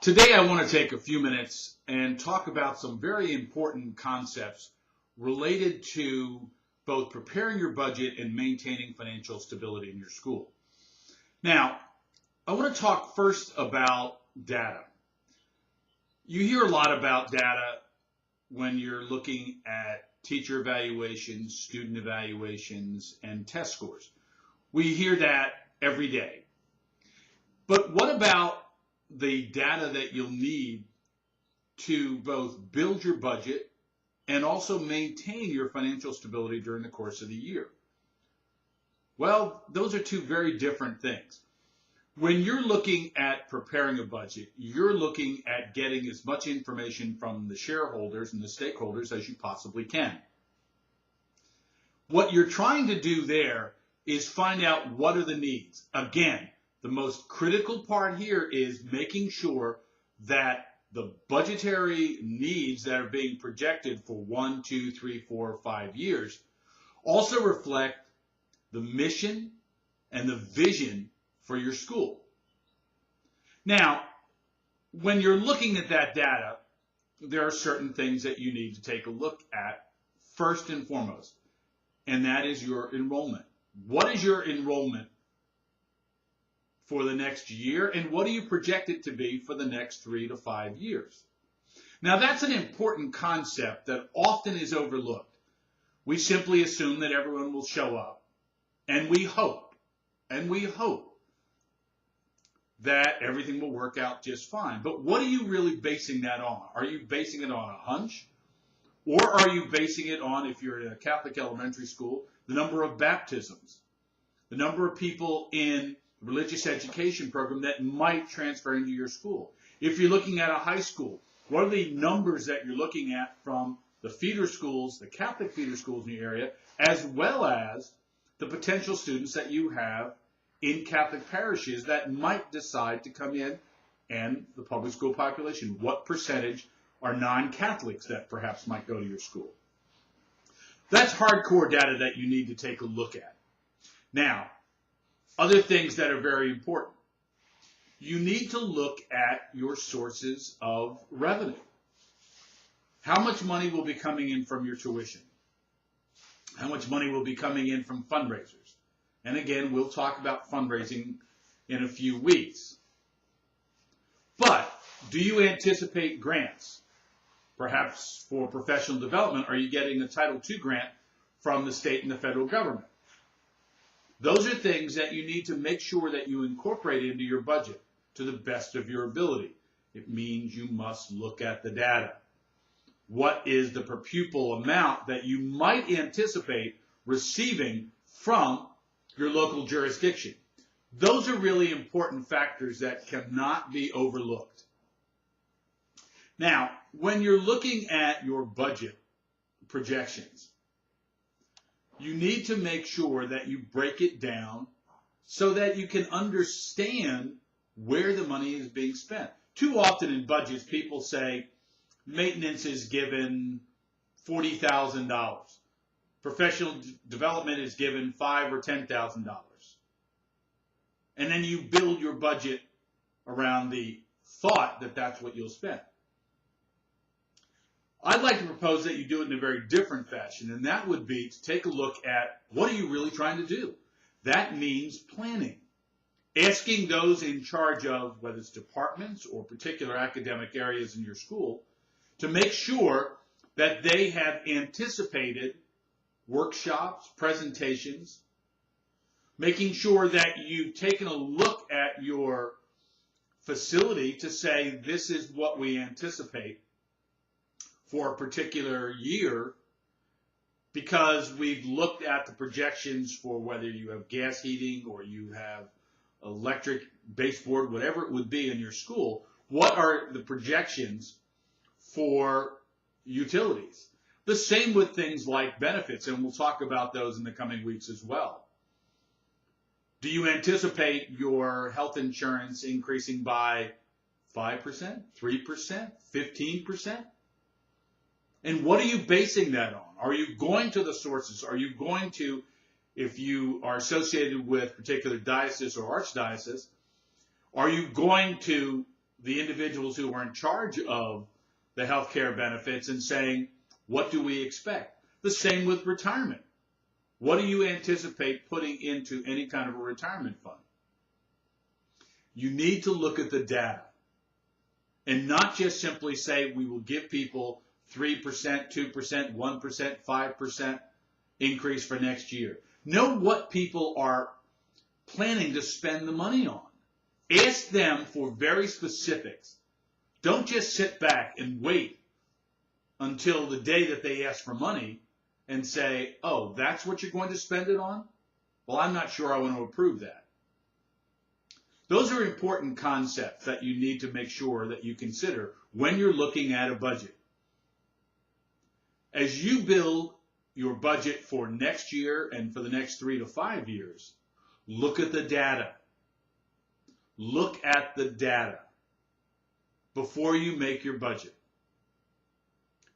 Today I want to take a few minutes and talk about some very important concepts related to both preparing your budget and maintaining financial stability in your school. Now, I want to talk first about data. You hear a lot about data when you're looking at teacher evaluations, student evaluations, and test scores. We hear that every day. But what about the data that you'll need to both build your budget and also maintain your financial stability during the course of the year? Well, those are two very different things. When you're looking at preparing a budget, you're looking at getting as much information from the shareholders and the stakeholders as you possibly can. What you're trying to do there is find out what are the needs. Again, the most critical part here is making sure that the budgetary needs that are being projected for 1, 2, 3, 4, 5 years also reflect the mission and the vision for your school. Now, when you're looking at that data, there are certain things that you need to take a look at first and foremost, and that is your enrollment. What is your enrollment for the next year, and what do you project it to be for the next 3 to 5 years? Now, that's an important concept that often is overlooked. We simply assume that everyone will show up, and we hope that everything will work out just fine. But what are you really basing that on? Are you basing it on a hunch? Or are you basing it on, if you're in a Catholic elementary school, the number of baptisms, the number of people in religious education program that might transfer into your school? If you're looking at a high school, what are the numbers that you're looking at from the feeder schools, the Catholic feeder schools in the area, as well as the potential students that you have in Catholic parishes that might decide to come in, and the public school population? What percentage are non-Catholics that perhaps might go to your school? That's hardcore data that you need to take a look at. Now, other things that are very important. You need to look at your sources of revenue. How much money will be coming in from your tuition? How much money will be coming in from fundraisers? And again, we'll talk about fundraising in a few weeks. But do you anticipate grants? Perhaps for professional development, are you getting a Title II grant from the state and the federal government? Those are things that you need to make sure that you incorporate into your budget to the best of your ability. It means you must look at the data. What is the per pupil amount that you might anticipate receiving from your local jurisdiction? Those are really important factors that cannot be overlooked. Now, when you're looking at your budget projections, you need to make sure that you break it down so that you can understand where the money is being spent. Too often in budgets, people say maintenance is given $40,000. Professional development is given $5,000 or $10,000. And then you build your budget around the thought that that's what you'll spend. I'd like to propose that you do it in a very different fashion, and that would be to take a look at what are you really trying to do. That means planning. Asking those in charge of, whether it's departments or particular academic areas in your school, to make sure that they have anticipated workshops, presentations, making sure that you've taken a look at your facility to say this is what we anticipate for a particular year, because we've looked at the projections for whether you have gas heating or you have electric baseboard, whatever it would be in your school. What are the projections for utilities? The same with things like benefits, and we'll talk about those in the coming weeks as well. Do you anticipate your health insurance increasing by 5%, 3%, 15%? And what are you basing that on? Are you going to the sources? Are you going to, if you are associated with particular diocese or archdiocese, are you going to the individuals who are in charge of the health care benefits and saying, what do we expect? The same with retirement. What do you anticipate putting into any kind of a retirement fund? You need to look at the data and not just simply say we will give people 3%, 2%, 1%, 5% increase for next year. Know what people are planning to spend the money on. Ask them for very specifics. Don't just sit back and wait until the day that they ask for money and say, oh, that's what you're going to spend it on? Well, I'm not sure I want to approve that. Those are important concepts that you need to make sure that you consider when you're looking at a budget. As you build your budget for next year and for the next 3 to 5 years, look at the data. Look at the data before you make your budget.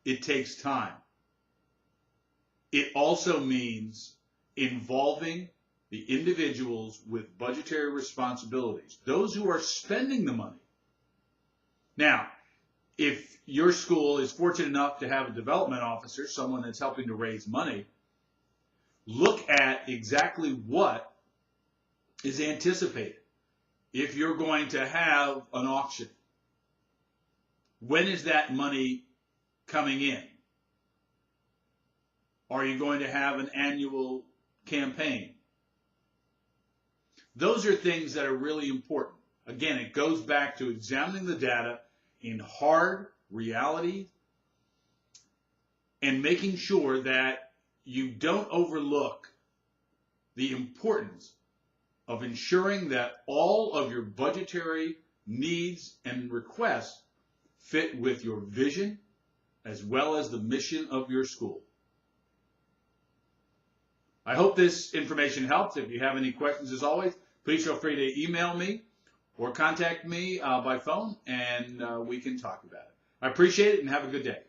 It takes time. It also means involving the individuals with budgetary responsibilities, those who are spending the money. Now, if your school is fortunate enough to have a development officer, someone that's helping to raise money, look at exactly what is anticipated. If you're going to have an auction, when is that money coming in? Are you going to have an annual campaign? Those are things that are really important. Again, it goes back to examining the data in hard reality and making sure that you don't overlook the importance of ensuring that all of your budgetary needs and requests fit with your vision as well as the mission of your school. I hope this information helps. If you have any questions, as always, please feel free to email me or contact me by phone, and we can talk about it. I appreciate it, and have a good day.